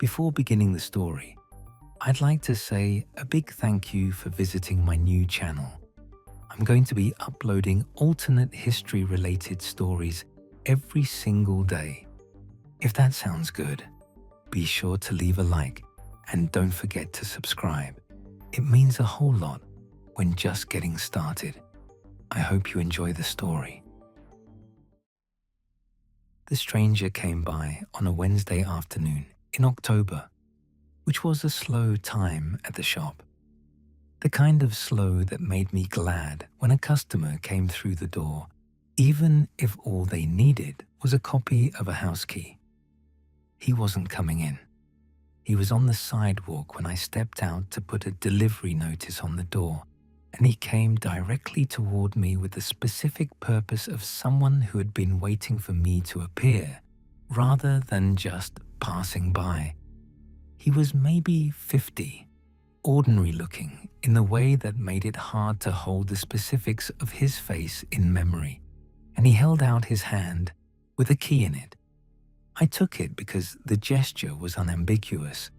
Before beginning the story, I'd like to say a big thank you for visiting my new channel. I'm going to be uploading alternate history-related stories every single day. If that sounds good, be sure to leave a like and don't forget to subscribe. It means a whole lot when just getting started. I hope you enjoy the story. The stranger came by on a Wednesday afternoon in October, which was a slow time at the shop. The kind of slow that made me glad when a customer came through the door, even if all they needed was a copy of a house key. He wasn't coming in. He was on the sidewalk when I stepped out to put a delivery notice on the door, and he came directly toward me with the specific purpose of someone who had been waiting for me to appear, rather than just passing by. He was maybe 50, ordinary looking in the way that made it hard to hold the specifics of his face in memory, and he held out his hand with a key in it. I took it because the gesture was unambiguous,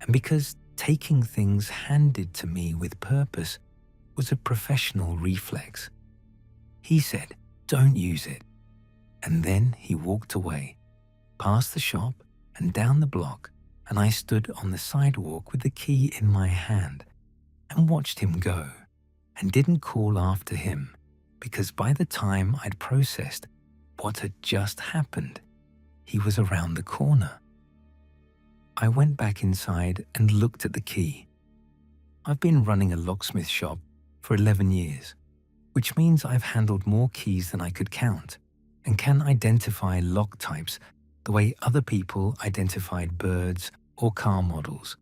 and because taking things handed to me with purpose was a professional reflex. He said, "Don't use it," and then he walked away, past the shop and down the block, and I stood on the sidewalk with the key in my hand and watched him go, and didn't call after him because by the time I'd processed what had just happened, he was around the corner. I went back inside and looked at the key. I've been running a locksmith shop for 11 years, which means I've handled more keys than I could count and can identify lock types the way other people identified birds or car models,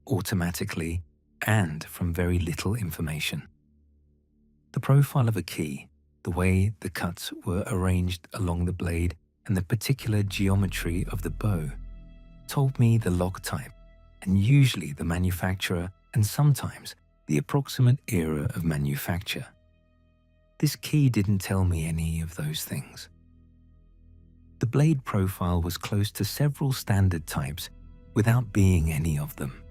automatically and from very little information. The profile of a key, the way the cuts were arranged along the blade, and the particular geometry of the bow told me the lock type, and usually the manufacturer, and sometimes the approximate era of manufacture. This key didn't tell me any of those things. The blade profile was close to several standard types without being any of them.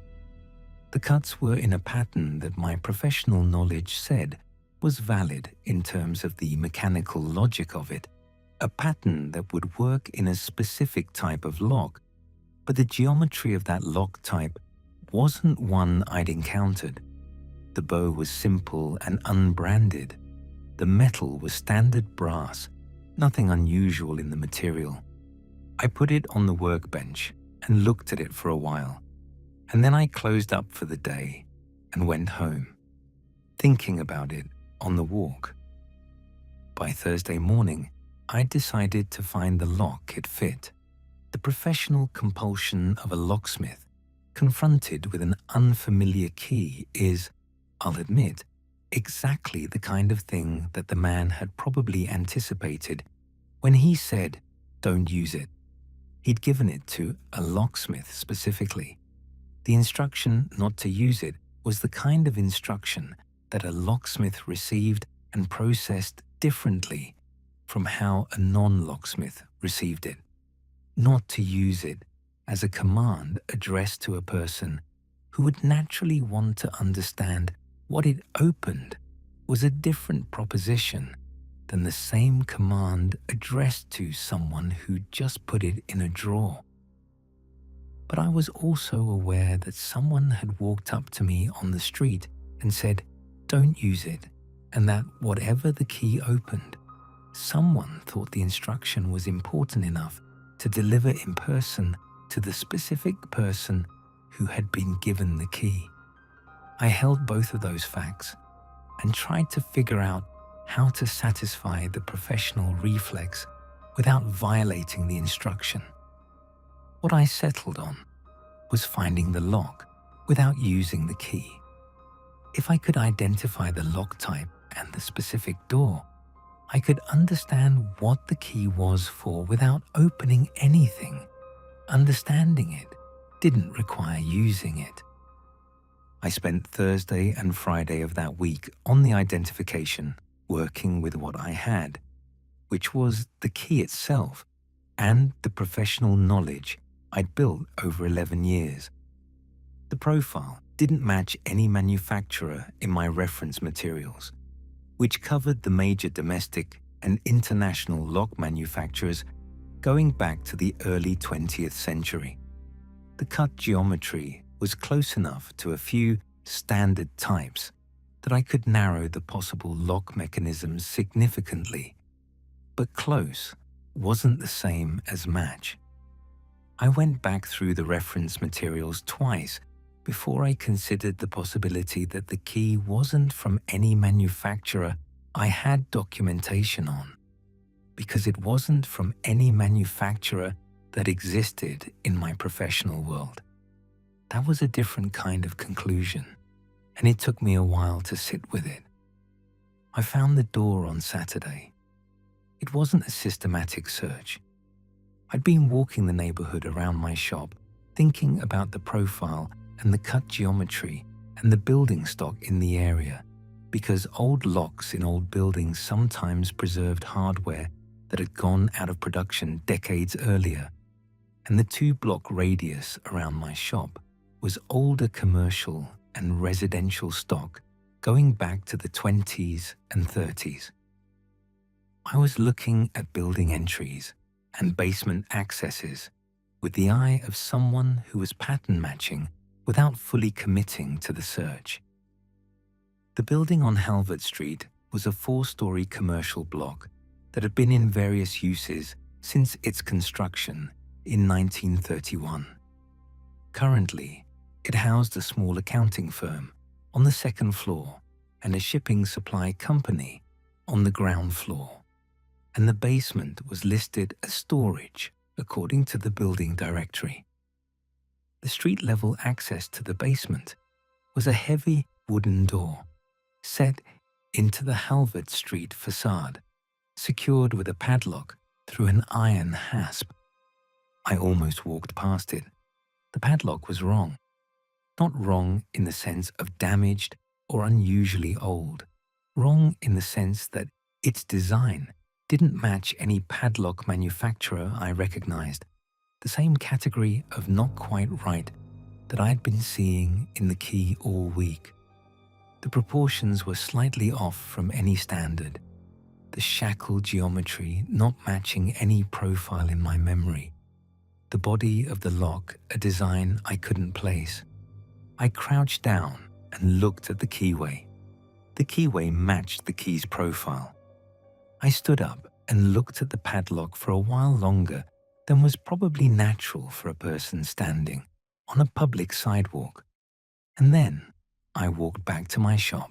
The cuts were in a pattern that my professional knowledge said was valid in terms of the mechanical logic of it, a pattern that would work in a specific type of lock, but the geometry of that lock type wasn't one I'd encountered. The bow was simple and unbranded. The metal was standard brass, nothing unusual in the material. I put it on the workbench and looked at it for a while, and then I closed up for the day and went home, thinking about it on the walk. By Thursday morning, I decided to find the lock it fit. The professional compulsion of a locksmith confronted with an unfamiliar key is, I'll admit, exactly the kind of thing that the man had probably anticipated when he said, "Don't use it." He'd given it to a locksmith specifically. The instruction not to use it was the kind of instruction that a locksmith received and processed differently from how a non-locksmith received it. Not to use it as a command addressed to a person who would naturally want to understand what it opened was a different proposition than the same command addressed to someone who just put it in a drawer. But I was also aware that someone had walked up to me on the street and said, "Don't use it," and that whatever the key opened, someone thought the instruction was important enough to deliver in person to the specific person who had been given the key. I held both of those facts and tried to figure out how to satisfy the professional reflex without violating the instruction. What I settled on was finding the lock without using the key. If I could identify the lock type and the specific door, I could understand what the key was for without opening anything. Understanding it didn't require using it. I spent Thursday and Friday of that week on the identification, working with what I had, which was the key itself and the professional knowledge I'd built over 11 years. The profile didn't match any manufacturer in my reference materials, which covered the major domestic and international lock manufacturers going back to the early 20th century. The cut geometry was close enough to a few standard types that I could narrow the possible lock mechanisms significantly, but close wasn't the same as match. I went back through the reference materials twice before I considered the possibility that the key wasn't from any manufacturer I had documentation on, because it wasn't from any manufacturer that existed in my professional world. That was a different kind of conclusion, and it took me a while to sit with it. I found the door on Saturday. It wasn't a systematic search. I'd been walking the neighborhood around my shop, thinking about the profile and the cut geometry and the building stock in the area, because old locks in old buildings sometimes preserved hardware that had gone out of production decades earlier, and the 2-block radius around my shop was older commercial and residential stock going back to the 20s and 30s. I was looking at building entries and basement accesses with the eye of someone who was pattern matching without fully committing to the search. The building on Halvert Street was a 4-story commercial block that had been in various uses since its construction in 1931. Currently, it housed a small accounting firm on the 2nd floor and a shipping supply company on the ground floor, and the basement was listed as storage according to the building directory. The street-level access to the basement was a heavy wooden door set into the Halvert Street facade, secured with a padlock through an iron hasp. I almost walked past it. The padlock was wrong. Not wrong in the sense of damaged or unusually old. Wrong in the sense that its design didn't match any padlock manufacturer I recognized, the same category of not quite right that I'd been seeing in the key all week. The proportions were slightly off from any standard, the shackle geometry not matching any profile in my memory, the body of the lock a design I couldn't place. I crouched down and looked at the keyway. The keyway matched the key's profile. I stood up and looked at the padlock for a while longer than was probably natural for a person standing on a public sidewalk, and then I walked back to my shop.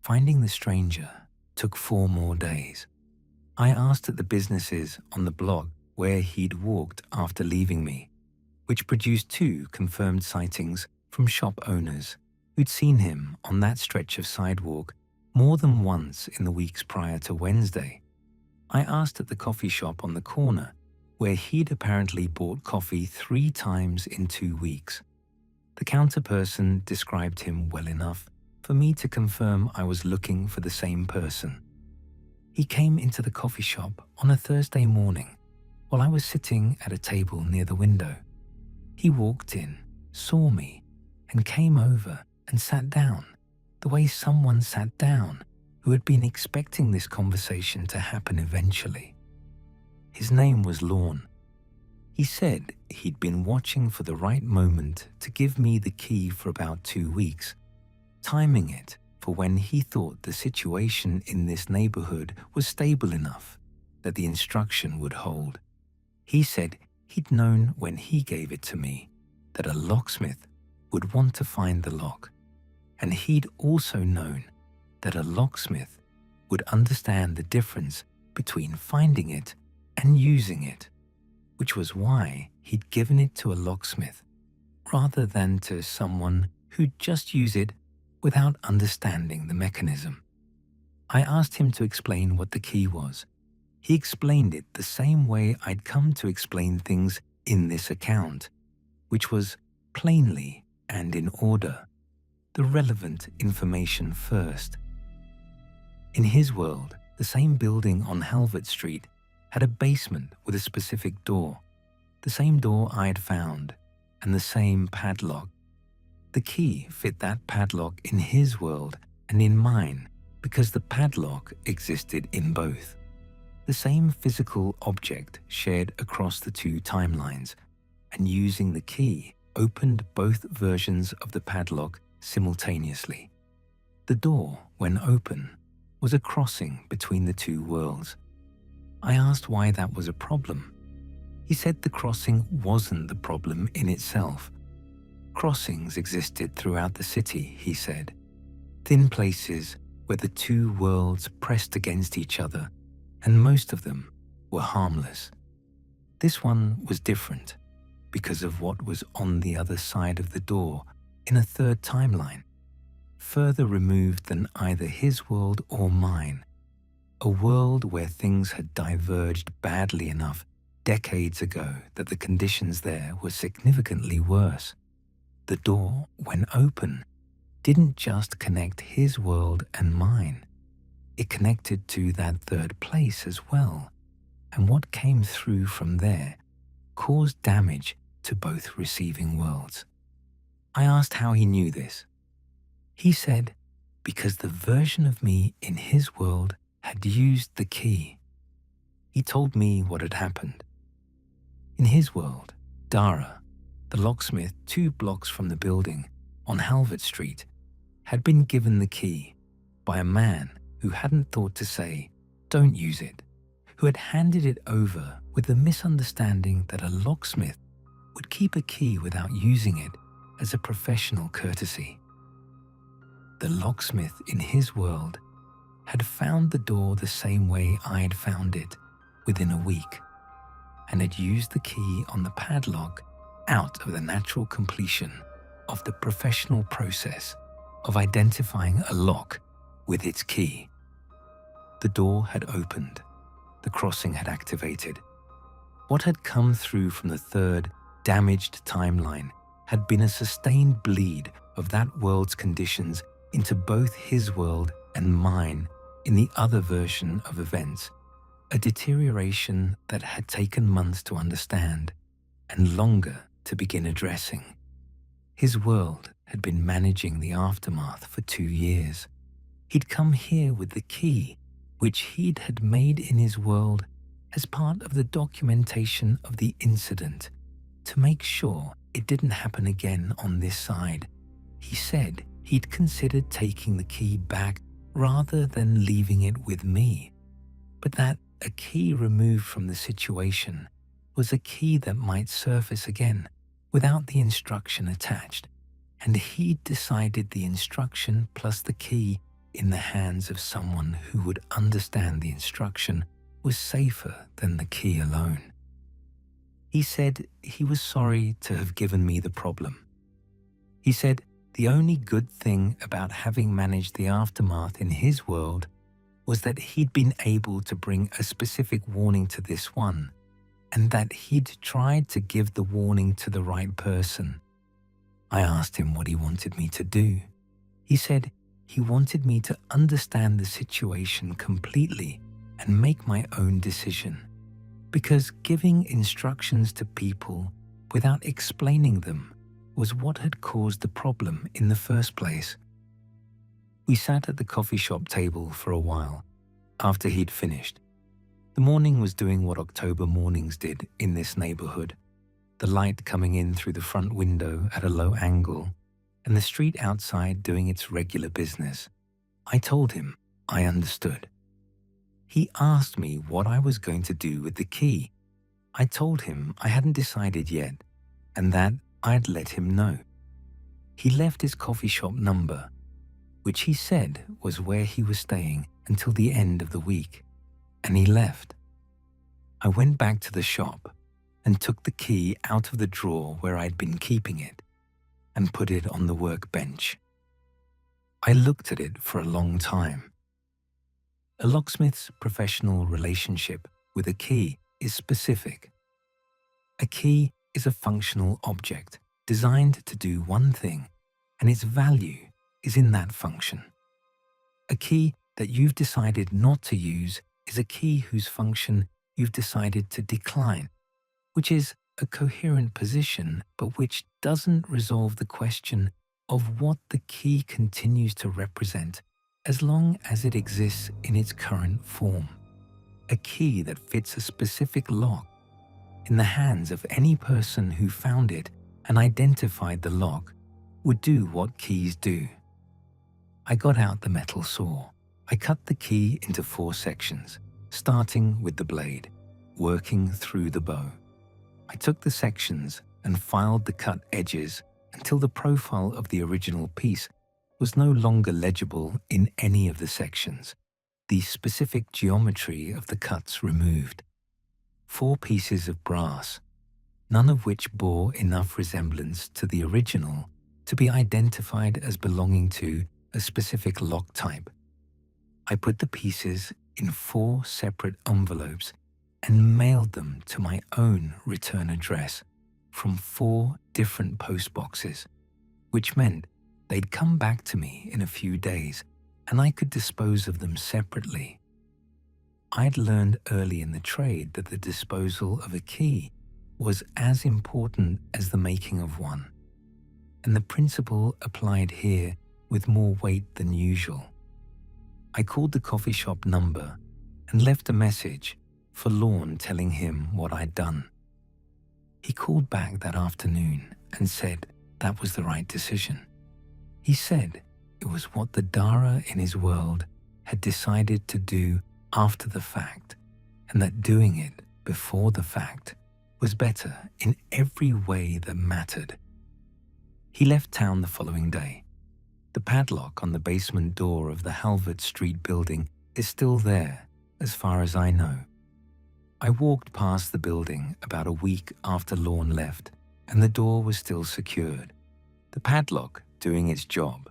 Finding the stranger took 4 more days. I asked at the businesses on the block where he'd walked after leaving me, which produced 2 confirmed sightings from shop owners who'd seen him on that stretch of sidewalk more than once in the weeks prior to Wednesday. I asked at the coffee shop on the corner, where he'd apparently bought coffee 3 times in 2 weeks. The counter person described him well enough for me to confirm I was looking for the same person. He came into the coffee shop on a Thursday morning while I was sitting at a table near the window. He walked in, saw me, and came over and sat down, the way someone sat down who had been expecting this conversation to happen eventually. His name was Lorne. He said he'd been watching for the right moment to give me the key for about 2 weeks, timing it for when he thought the situation in this neighborhood was stable enough that the instruction would hold. He said he'd known when he gave it to me that a locksmith would want to find the lock, and he'd also known that a locksmith would understand the difference between finding it and using it, which was why he'd given it to a locksmith rather than to someone who'd just use it without understanding the mechanism. I asked him to explain what the key was. He explained it the same way I'd come to explain things in this account, which was plainly and in order, the relevant information first. In his world, the same building on Halvert Street had a basement with a specific door. the same door I had found, and the same padlock. The key fit that padlock in his world and in mine because the padlock existed in both. The same physical object shared across the two timelines, and using the key opened both versions of the padlock simultaneously. The door, when open, was a crossing between the two worlds. I asked why that was a problem. He said the crossing wasn't the problem in itself. Crossings existed throughout the city, he said. Thin places where the two worlds pressed against each other, and most of them were harmless. This one was different because of what was on the other side of the door in a third timeline, further removed than either his world or mine, a world where things had diverged badly enough decades ago that the conditions there were significantly worse. The door, when open, didn't just connect his world and mine. It connected to that third place as well, and what came through from there caused damage to both receiving worlds. I asked how he knew this. He said, because the version of me in his world had used the key. He told me what had happened. In his world, Dara, the locksmith 2 blocks from the building on Halvert Street, had been given the key by a man who hadn't thought to say, "Don't use it," who had handed it over with the misunderstanding that a locksmith would keep a key without using it as a professional courtesy. The locksmith in his world had found the door the same way I had found it within a week, and had used the key on the padlock out of the natural completion of the professional process of identifying a lock with its key. The door had opened. The crossing had activated. What had come through from the third, damaged timeline had been a sustained bleed of that world's conditions into both his world and mine in the other version of events, a deterioration that had taken months to understand and longer to begin addressing. His world had been managing the aftermath for 2 years. He'd come here with the key, which he'd had made in his world as part of the documentation of the incident, to make sure it didn't happen again on this side. He said he'd considered taking the key back rather than leaving it with me, but that a key removed from the situation was a key that might surface again without the instruction attached, and he'd decided the instruction plus the key in the hands of someone who would understand the instruction was safer than the key alone. He said he was sorry to have given me the problem. He said the only good thing about having managed the aftermath in his world was that he'd been able to bring a specific warning to this one, and that he'd tried to give the warning to the right person. I asked him what he wanted me to do. He said he wanted me to understand the situation completely and make my own decision, because giving instructions to people without explaining them was what had caused the problem in the first place. We sat at the coffee shop table for a while after he'd finished. The morning was doing what October mornings did in this neighborhood, the light coming in through the front window at a low angle, and the street outside doing its regular business. I told him I understood. He asked me what I was going to do with the key. I told him I hadn't decided yet, and that I'd let him know. He left his coffee shop number, which he said was where he was staying until the end of the week, and he left. I went back to the shop and took the key out of the drawer where I'd been keeping it and put it on the workbench. I looked at it for a long time. A locksmith's professional relationship with a key is specific. A key is a functional object designed to do one thing, and its value is in that function. A key that you've decided not to use is a key whose function you've decided to decline, which is a coherent position, but which doesn't resolve the question of what the key continues to represent as long as it exists in its current form. A key that fits a specific lock in the hands of any person who found it and identified the lock would do what keys do. I got out the metal saw. I cut the key into 4 sections, starting with the blade, working through the bow. I took the sections and filed the cut edges until the profile of the original piece was no longer legible in any of the sections, the specific geometry of the cuts removed. 4 pieces of brass, none of which bore enough resemblance to the original to be identified as belonging to a specific lock type. I put the pieces in 4 separate envelopes and mailed them to my own return address from 4 different post boxes, which meant they'd come back to me in a few days and I could dispose of them separately. I'd learned early in the trade that the disposal of a key was as important as the making of one, and the principle applied here with more weight than usual. I called the coffee shop number and left a message, forlorn, telling him what I'd done. He called back that afternoon and said that was the right decision. He said it was what the Dara in his world had decided to do after the fact, and that doing it before the fact was better in every way that mattered. He left town the following day. The padlock on the basement door of the Halvard Street building is still there, as far as I know. I walked past the building about a week after Lorne left, and the door was still secured. The padlock doing its job,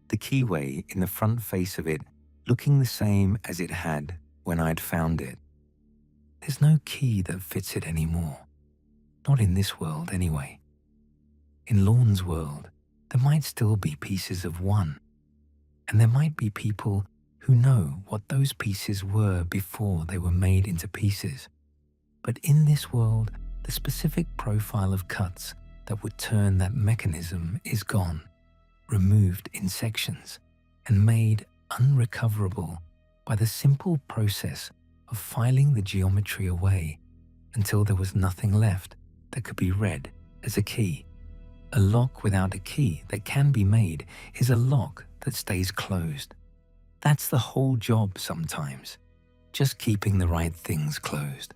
the keyway in the front face of it looking the same as it had when I'd found it. There's no key that fits it anymore. Not in this world, anyway. In Lorne's world, there might still be pieces of one, and there might be people who know what those pieces were before they were made into pieces. But in this world, the specific profile of cuts that would turn that mechanism is gone, removed in sections, and made unrecoverable by the simple process of filing the geometry away until there was nothing left that could be read as a key. A lock without a key that can be made is a lock that stays closed. That's the whole job sometimes, just keeping the right things closed.